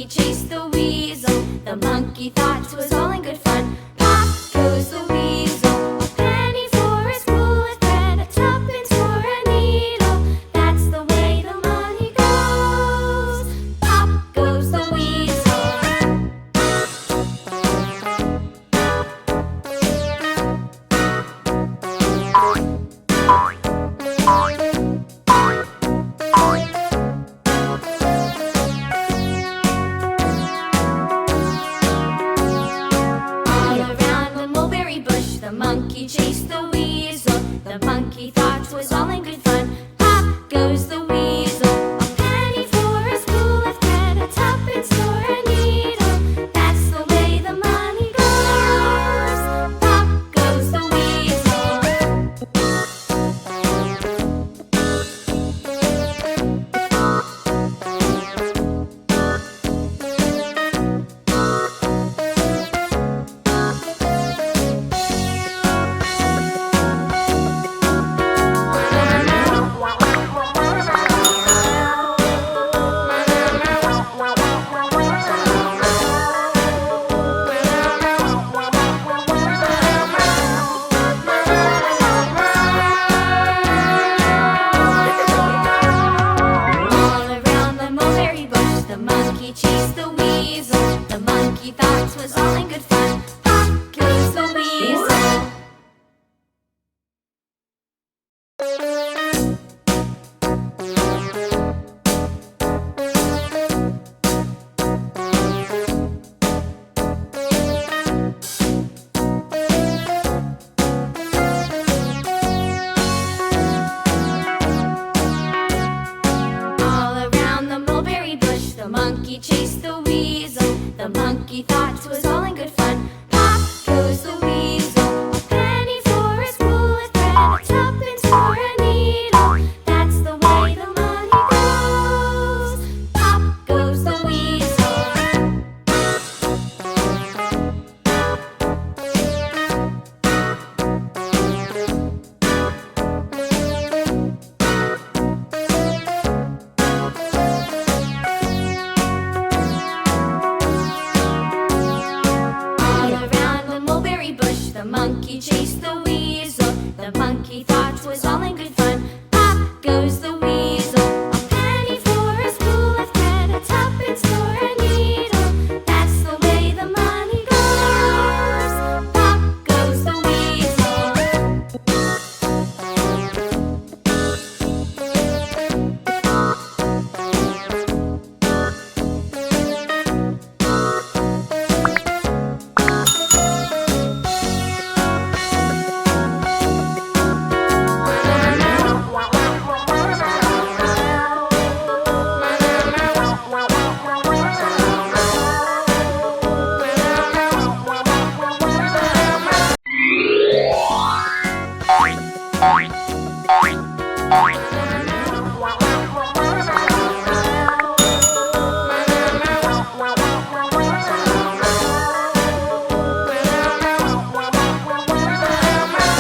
monkey chased the weasel. The monkey thought 'twas all in good fun. Pop goes the weasel. A penny for a spool of thread, a tuppence for a needle. That's the way the money goes. Pop goes the weasel. All around the mulberry bush, the monkey chased the weasel. The monkey thought 'twas all in good fun. Pop goes the weasel. A penny for a spool of thread, a tuppence for a needle. That's the way the money goes. Pop goes the weasel. All around the mulberry bush, the monkey chased the weasel. The monkey thought 'twas all in good fun. Pop goes the weasel. All around the mulberry bush, the monkey chased the